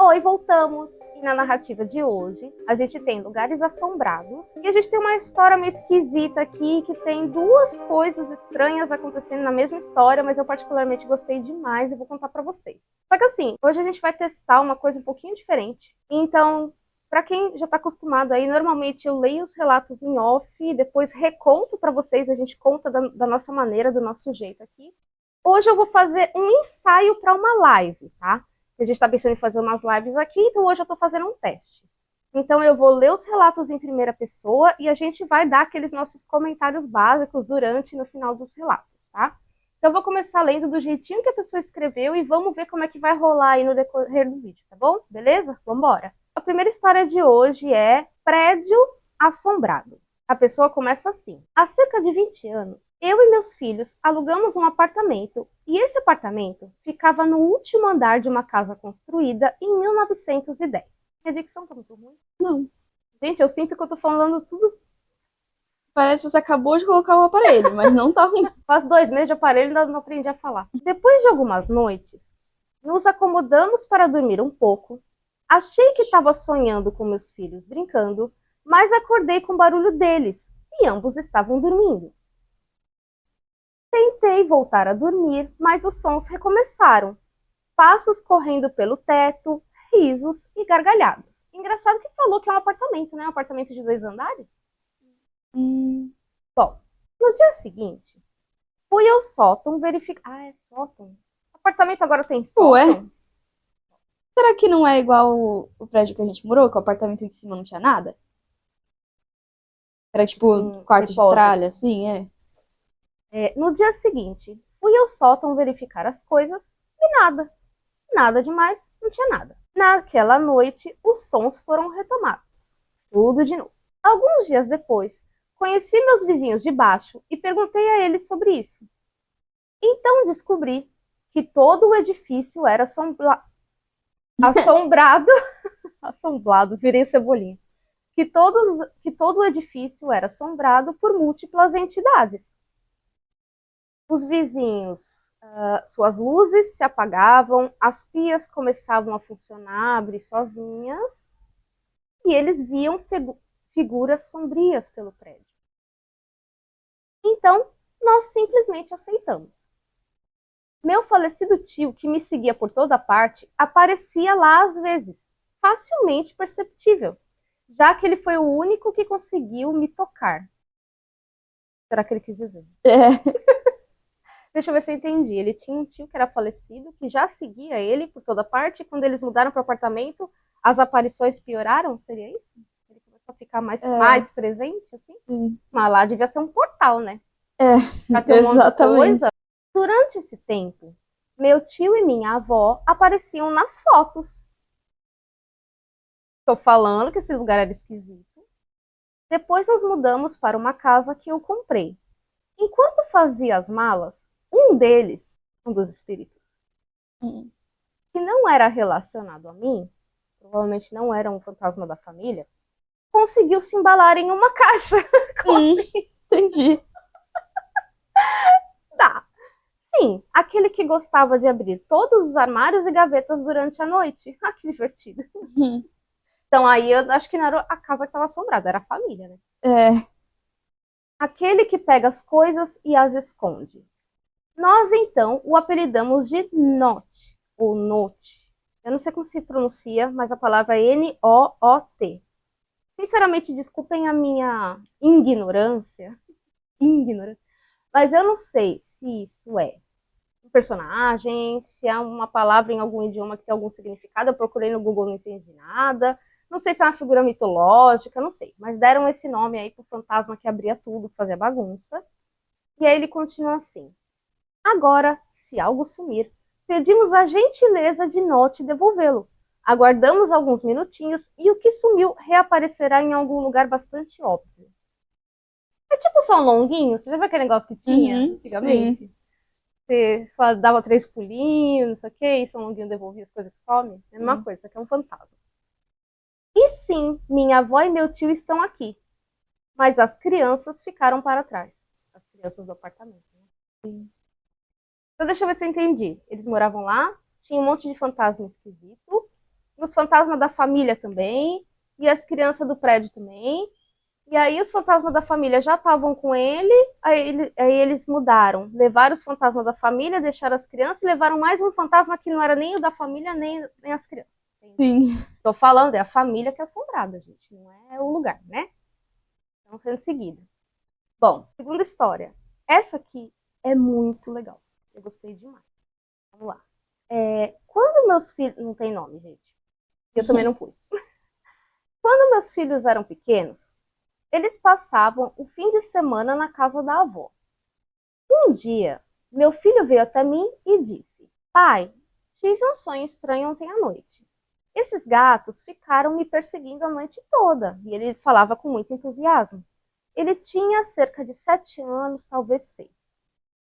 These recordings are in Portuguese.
Oi, voltamos! E na narrativa de hoje, a gente tem lugares assombrados e a gente tem uma história meio esquisita aqui, que tem duas coisas estranhas acontecendo na mesma história, mas eu particularmente gostei demais e vou contar pra vocês. Só que assim, hoje a gente vai testar uma coisa um pouquinho diferente. Então, pra quem já tá acostumado aí, normalmente eu leio os relatos em off e depois reconto pra vocês, a gente conta da nossa maneira, do nosso jeito aqui. Hoje eu vou fazer um ensaio pra uma live, tá? A gente está pensando em fazer umas lives aqui, então hoje eu estou fazendo um teste. Então eu vou ler os relatos em primeira pessoa e a gente vai dar aqueles nossos comentários básicos durante e no final dos relatos, tá? Então eu vou começar lendo do jeitinho que a pessoa escreveu e vamos ver como é que vai rolar aí no decorrer do vídeo, tá bom? Beleza? Vambora! A primeira história de hoje é Prédio Assombrado. A pessoa começa assim. Há cerca de 20 anos, eu e meus filhos alugamos um apartamento e esse apartamento ficava no último andar de uma casa construída em 1910. Minha dicção tá muito ruim? Não. Gente, eu sinto que eu tô falando tudo. Parece que você acabou de colocar o aparelho, mas não tá ruim. Faz 2 meses de aparelho e ainda não aprendi a falar. Depois de algumas noites, nos acomodamos para dormir um pouco. Achei que estava sonhando com meus filhos brincando, mas acordei com o barulho deles e ambos estavam dormindo. Tentei voltar a dormir, mas os sons recomeçaram. Passos correndo pelo teto, risos e gargalhadas. Engraçado que falou que é um apartamento, né? Um apartamento de 2 andares. Bom, no dia seguinte, fui ao sótão verificar. Ah, é sótão? O apartamento agora tem sótão? Ué, será que não é igual o prédio que a gente morou, que o apartamento de cima não tinha nada? Era tipo quarto de Depósito. tralha, assim, é? No dia seguinte, fui ao sótão verificar as coisas e nada. Nada demais, não tinha nada. Naquela noite, os sons foram retomados. Tudo de novo. Alguns dias depois, conheci meus vizinhos de baixo e perguntei a eles sobre isso. Então descobri que todo o edifício era assombrado. Assombrado, virei cebolinha. Que todo o edifício era assombrado por múltiplas entidades. Os vizinhos, suas luzes se apagavam, as pias começavam a funcionar, abrir sozinhas, e eles viam figuras sombrias pelo prédio. Então, nós simplesmente aceitamos. Meu falecido tio, que me seguia por toda parte, aparecia lá às vezes, facilmente perceptível, já que ele foi o único que conseguiu me tocar. Será que ele quis dizer? É. Deixa eu ver se eu entendi. Ele tinha um tio que era falecido, que já seguia ele por toda parte, e quando eles mudaram para o apartamento, as aparições pioraram? Seria isso? Ele começou a ficar mais presente, assim? Sim. Mas lá devia ser um portal, né? É, Pra ter um monte de coisa. exatamente. Durante esse tempo, meu tio e minha avó apareciam nas fotos. Tô falando que esse lugar era esquisito. Depois nos mudamos para uma casa que eu comprei. Enquanto fazia as malas, um deles, um dos espíritos, Hum. que não era relacionado a mim, provavelmente não era um fantasma da família, conseguiu se embalar em uma caixa. Como assim? Entendi. Tá. Sim, aquele que gostava de abrir todos os armários e gavetas durante a noite. Ah, que divertido. Hum. Então aí eu acho que não era a casa que estava assombrada, era a família, né? É. Aquele que pega as coisas e as esconde. Nós então o apelidamos de Not, ou Note. Eu não sei como se pronuncia, mas a palavra é N-O-O-T. Sinceramente, desculpem a minha ignorância, mas eu não sei se isso é um personagem, se é uma palavra em algum idioma que tem algum significado. Eu procurei no Google, não entendi nada. Não sei se é uma figura mitológica, não sei. Mas deram esse nome aí pro fantasma que abria tudo, que fazia bagunça. E aí ele continua assim. Agora, se algo sumir, pedimos a gentileza de Note devolvê-lo. Aguardamos alguns minutinhos e o que sumiu reaparecerá em algum lugar bastante óbvio. É tipo só um longuinho, você já viu aquele negócio que tinha Sim. antigamente? Você dava 3 pulinhos, não sei o que, e São Longuinho devolvia as coisas que somem. É a mesma coisa, isso aqui é um fantasma. E sim, minha avó e meu tio estão aqui, mas as crianças ficaram para trás. As crianças do apartamento. Né? Então deixa eu ver se eu entendi. Eles moravam lá, tinha um monte de fantasma esquisito, Os fantasmas da família também, e as crianças do prédio também. E aí os fantasmas da família já estavam com ele, aí eles mudaram. Levaram os fantasmas da família, deixaram as crianças e levaram mais um fantasma que não era nem o da família, nem as crianças. Sim. Tô falando, é a família que é assombrada, gente. Não é o lugar, né? Então, sendo seguida. Bom, segunda história. Essa aqui é muito legal. Eu gostei demais. Vamos lá. Quando meus filhos... Não tem nome, gente. Eu também não pus. Quando meus filhos eram pequenos, eles passavam o fim de semana na casa da avó. Um dia, meu filho veio até mim e disse: Pai, tive um sonho estranho ontem à noite. Esses gatos ficaram me perseguindo a noite toda. E ele falava com muito entusiasmo. Ele tinha cerca de 7 anos, talvez 6.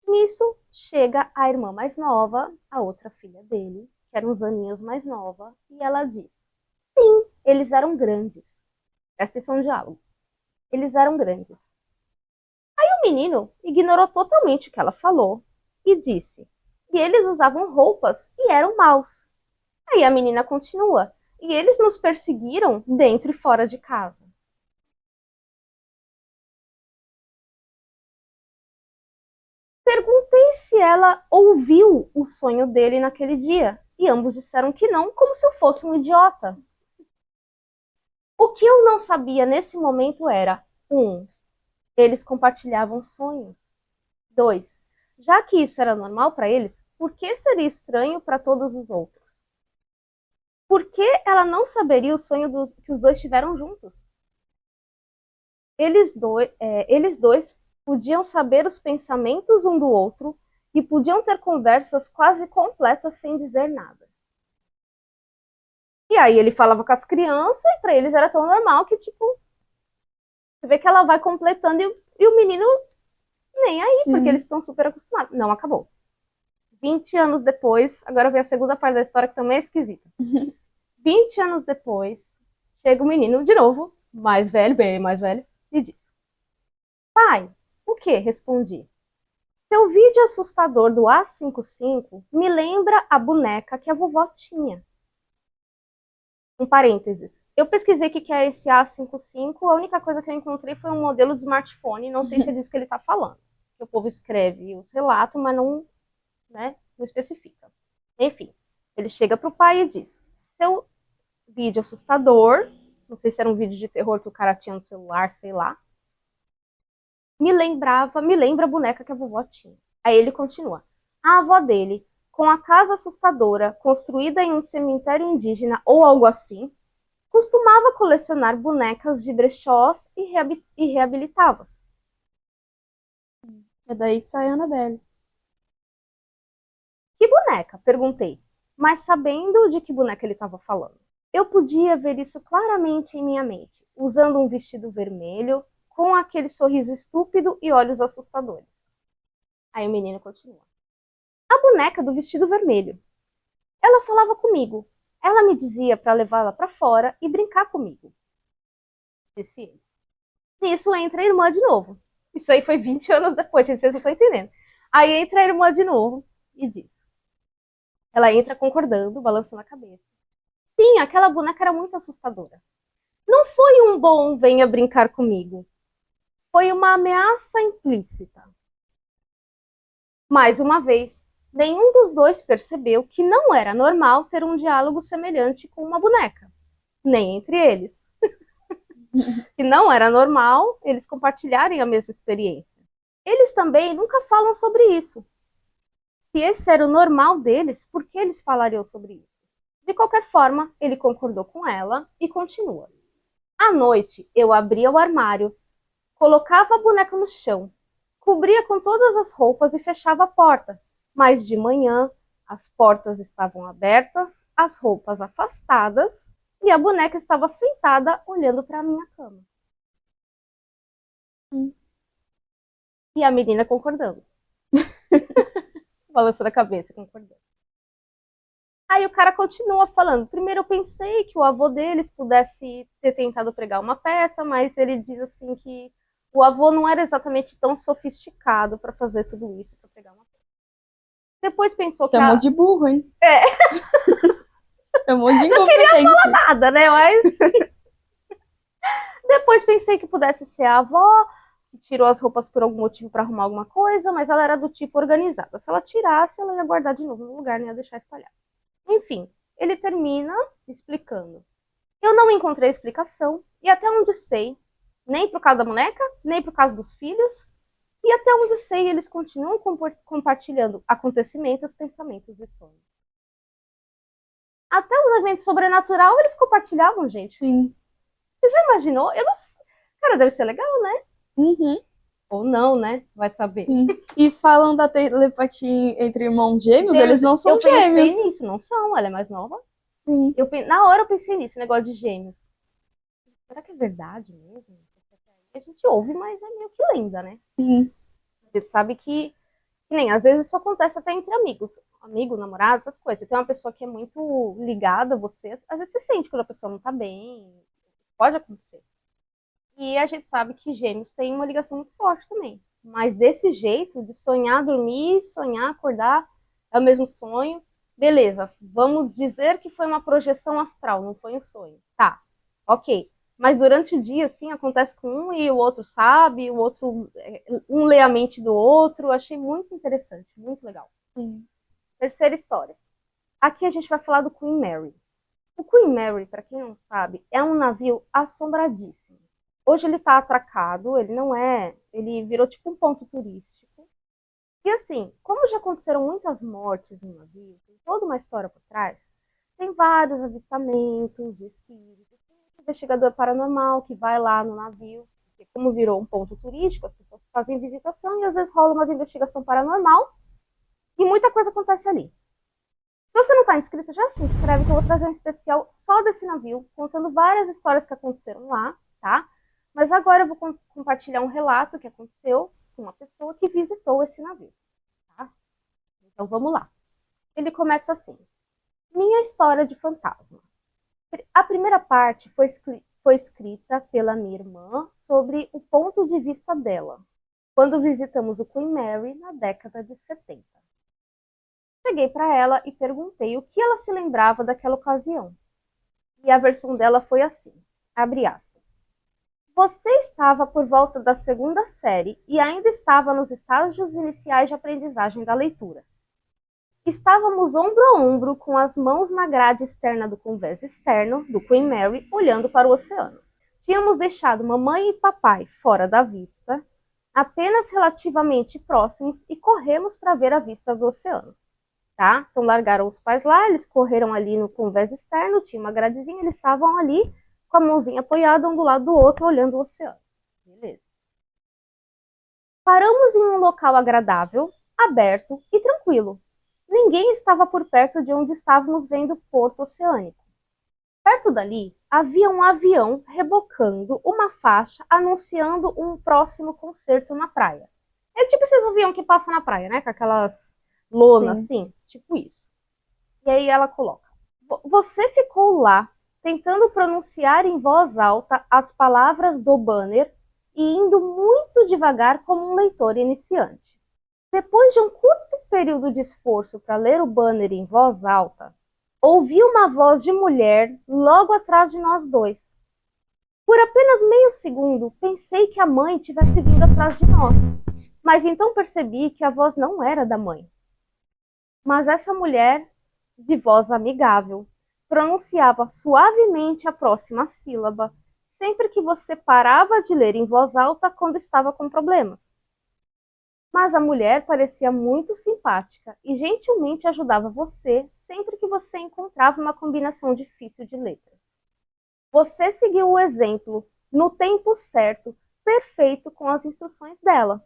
Nisso, chega a irmã mais nova, a outra filha dele, que era uns aninhos mais nova, e ela diz: Sim, eles eram grandes. Presta atenção no diálogo. Eles eram grandes. Aí o menino ignorou totalmente o que ela falou e disse: E eles usavam roupas e eram maus. Aí a menina continua: E eles nos perseguiram dentro e fora de casa. Perguntei se ela ouviu o sonho dele naquele dia, e ambos disseram que não, como se eu fosse um idiota. O que eu não sabia nesse momento era: 1. Eles compartilhavam sonhos. 2. Já que isso era normal para eles, por que seria estranho para todos os outros? Por que ela não saberia o sonho que os dois tiveram juntos? Eles dois podiam saber os pensamentos um do outro e podiam ter conversas quase completas sem dizer nada. E aí ele falava com as crianças e para eles era tão normal que, tipo, você vê que ela vai completando e o menino nem aí, Sim. porque eles estão super acostumados. Não, acabou. 20 anos depois, agora vem a segunda parte da história que também é esquisita. 20 anos depois, chega o menino de novo, mais velho, bem mais velho, e diz: Pai, o que? Respondi. Seu vídeo assustador do A55 me lembra a boneca que a vovó tinha. Um parênteses. Eu pesquisei o que é esse A55, a única coisa que eu encontrei foi um modelo de smartphone, não sei se é disso que ele está falando. O povo escreve os relatos, mas não, né, não especifica. Enfim, ele chega para o pai e diz: Seu vídeo assustador, não sei se era um vídeo de terror que o cara tinha no celular, sei lá, me lembra a boneca que a vovó tinha. Aí ele continua: A avó dele, com a casa assustadora, construída em um cemitério indígena ou algo assim, costumava colecionar bonecas de brechós e reabilitá-las. É daí que sai a Annabelle. Que boneca? Perguntei, mas sabendo de que boneca ele estava falando. Eu podia ver isso claramente em minha mente, usando um vestido vermelho, com aquele sorriso estúpido e olhos assustadores. Aí o menino continua: A boneca do vestido vermelho. Ela falava comigo. Ela me dizia para levá-la para fora e brincar comigo. Disse ele. Nisso entra a irmã de novo. Isso aí foi 20 anos depois, gente, vocês não estão entendendo. Aí entra a irmã de novo e diz. Ela entra concordando, balançando a cabeça. Sim, aquela boneca era muito assustadora. Não foi um bom venha brincar comigo. Foi uma ameaça implícita. Mais uma vez, nenhum dos dois percebeu que não era normal ter um diálogo semelhante com uma boneca, nem entre eles. Que não era normal eles compartilharem a mesma experiência. Eles também nunca falam sobre isso. Se esse era o normal deles, por que eles falariam sobre isso? De qualquer forma, ele concordou com ela e continua. À noite, eu abria o armário, colocava a boneca no chão, cobria com todas as roupas e fechava a porta. Mas de manhã, as portas estavam abertas, as roupas afastadas e a boneca estava sentada olhando para a minha cama. E a menina concordando. Balançando a cabeça, concordando. Aí o cara continua falando. Primeiro eu pensei que o avô deles pudesse ter tentado pregar uma peça, mas ele diz assim que o avô não era exatamente tão sofisticado para fazer tudo isso, para pregar uma peça. Depois pensou que Chamou de burro, hein? É um monte de incompetente. Nada, né? Mas depois pensei que pudesse ser a avó, que tirou as roupas por algum motivo para arrumar alguma coisa, mas ela era do tipo organizada. Se ela tirasse, ela ia guardar de novo no lugar, não ia deixar espalhado. Enfim, ele termina explicando. Eu não encontrei explicação, e até onde sei, nem pro caso da boneca, nem pro caso dos filhos, e até onde sei, eles continuam compartilhando acontecimentos, pensamentos e sonhos. Até os eventos sobrenatural eles compartilhavam, gente. Sim. Você já imaginou? Eu não... Cara, deve ser legal, né? Uhum. Ou não, né? Vai saber. Sim. E falam da telepatia entre irmãos gêmeos, Gêmeos, eles não são eu pensei gêmeos. nisso, não são, ela é mais nova. Sim. Na hora eu pensei nisso, negócio de gêmeos. Será que é verdade mesmo? A gente ouve, mas é meio que lenda, né? Sim. Você sabe que nem, às vezes isso acontece até entre amigos. Amigo, namorado, essas coisas. Tem uma pessoa que é muito ligada a você, às vezes você sente quando a pessoa não tá bem. Pode acontecer. E a gente sabe que gêmeos têm uma ligação muito forte também. Mas desse jeito, de sonhar, dormir, sonhar, acordar, é o mesmo sonho. Beleza, vamos dizer que foi uma projeção astral, não foi um sonho. Tá, ok. Mas durante o dia, assim, acontece com um e o outro sabe, o outro, um lê a mente do outro. Achei muito interessante, muito legal. Sim. Terceira história. Aqui a gente vai falar do Queen Mary. O Queen Mary, para quem não sabe, é um navio assombradíssimo. Hoje ele está atracado, ele não é, ele virou tipo um ponto turístico. E assim, como já aconteceram muitas mortes no navio, tem toda uma história por trás, tem vários avistamentos de espíritos, tem um investigador paranormal que vai lá no navio, porque como virou um ponto turístico, as pessoas fazem visitação e às vezes rola uma investigação paranormal e muita coisa acontece ali. Se você não está inscrito, já se inscreve que eu vou trazer um especial só desse navio, contando várias histórias que aconteceram lá, tá? Mas agora eu vou compartilhar um relato que aconteceu com uma pessoa que visitou esse navio, tá? Então vamos lá. Ele começa assim. Minha história de fantasma. A primeira parte foi escrita pela minha irmã sobre o ponto de vista dela, quando visitamos o Queen Mary na década de 70. Cheguei para ela e perguntei o que ela se lembrava daquela ocasião. E a versão dela foi assim, abre aspas. Você estava por volta da segunda série e ainda estava nos estágios iniciais de aprendizagem da leitura. Estávamos ombro a ombro com as mãos na grade externa do convés externo do Queen Mary, olhando para o oceano. Tínhamos deixado mamãe e papai fora da vista, apenas relativamente próximos, e corremos para ver a vista do oceano. Tá? Então largaram os pais lá, eles correram ali no convés externo, tinha uma gradezinha, eles estavam ali com a mãozinha apoiada um do lado do outro, olhando o oceano. Beleza. Paramos em um local agradável, aberto e tranquilo. Ninguém estava por perto de onde estávamos vendo o porto oceânico. Perto dali, havia um avião rebocando uma faixa anunciando um próximo concerto na praia. É tipo esses aviões que passam na praia, né? Com aquelas lona, assim, tipo isso. E aí ela coloca: você ficou lá, tentando pronunciar em voz alta as palavras do banner e indo muito devagar como um leitor iniciante. Depois de um curto período de esforço para ler o banner em voz alta, ouvi uma voz de mulher logo atrás de nós dois. Por apenas meio segundo, pensei que a mãe tivesse vindo atrás de nós, mas então percebi que a voz não era da mãe. Mas essa mulher, de voz amigável, pronunciava suavemente a próxima sílaba, sempre que você parava de ler em voz alta quando estava com problemas. Mas a mulher parecia muito simpática e gentilmente ajudava você sempre que você encontrava uma combinação difícil de letras. Você seguiu o exemplo no tempo certo, perfeito com as instruções dela.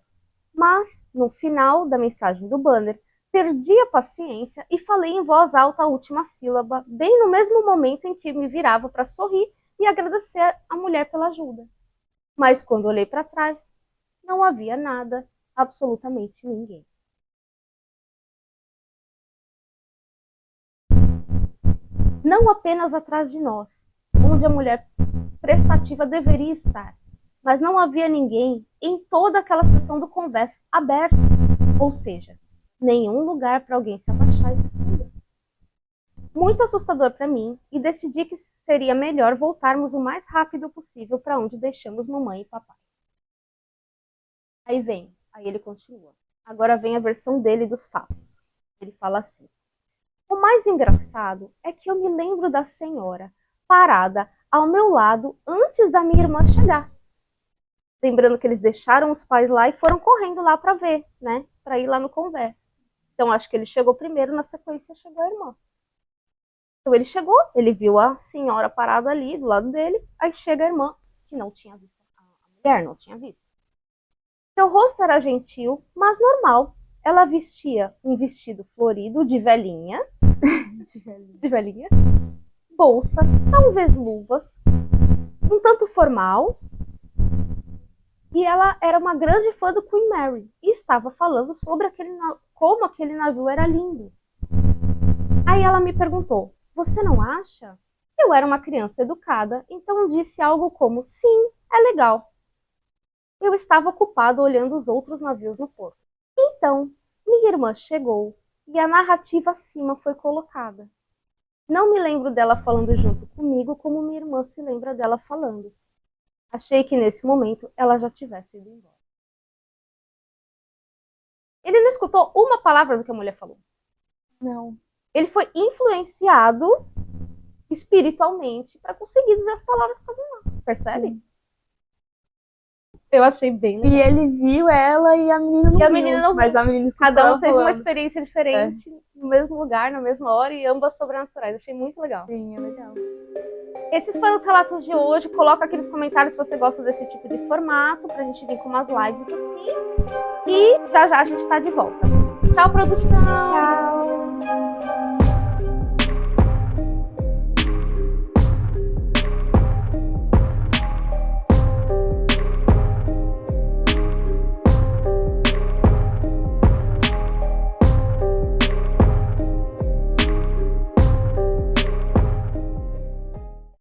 Mas, no final da mensagem do banner, perdi a paciência e falei em voz alta a última sílaba, bem no mesmo momento em que me virava para sorrir e agradecer a mulher pela ajuda. Mas quando olhei para trás, não havia nada, absolutamente ninguém. Não apenas atrás de nós, onde a mulher prestativa deveria estar, mas não havia ninguém em toda aquela sessão do convés aberta, ou seja, nenhum lugar para alguém se abaixar e se esconder. muito assustador para mim e decidi que seria melhor voltarmos o mais rápido possível para onde deixamos mamãe e papai. Aí ele continua. Agora vem a versão dele dos fatos. Ele fala assim: o mais engraçado é que eu me lembro da senhora parada ao meu lado antes da minha irmã chegar. Lembrando que eles deixaram os pais lá e foram correndo lá para ver, né? Para ir lá no conversa. Então acho que ele chegou primeiro, na sequência chegou a irmã. Então ele chegou, ele viu a senhora parada ali do lado dele, aí chega a irmã, que não tinha visto, a mulher não tinha visto. Seu rosto era gentil, mas normal. Ela vestia um vestido florido de velhinha, bolsa, talvez luvas, um tanto formal. E ela era uma grande fã do Queen Mary e estava falando sobre como aquele navio era lindo. Aí ela me perguntou: você não acha? Eu era uma criança educada, então disse algo como: sim, é legal. Eu estava ocupado olhando os outros navios no porto. Então, minha irmã chegou e a narrativa acima foi colocada. Não me lembro dela falando junto comigo como minha irmã se lembra dela falando. Achei que nesse momento ela já tivesse ido embora. Ele não escutou uma palavra do que a mulher falou. Não. Ele foi influenciado espiritualmente para conseguir dizer as palavras que estavam lá. Percebe? Sim. Eu achei bem legal. E ele viu ela e a menina não viu. Mas a menina escutou Cada um ela teve falando. uma experiência diferente, no mesmo lugar, na mesma hora, e ambas sobrenaturais. Achei muito legal. Sim, é legal. Esses foram os relatos de hoje. Coloca aqui nos comentários se você gosta desse tipo de formato, pra gente vir com umas lives assim. E já já a gente tá de volta. Tchau, produção! Tchau!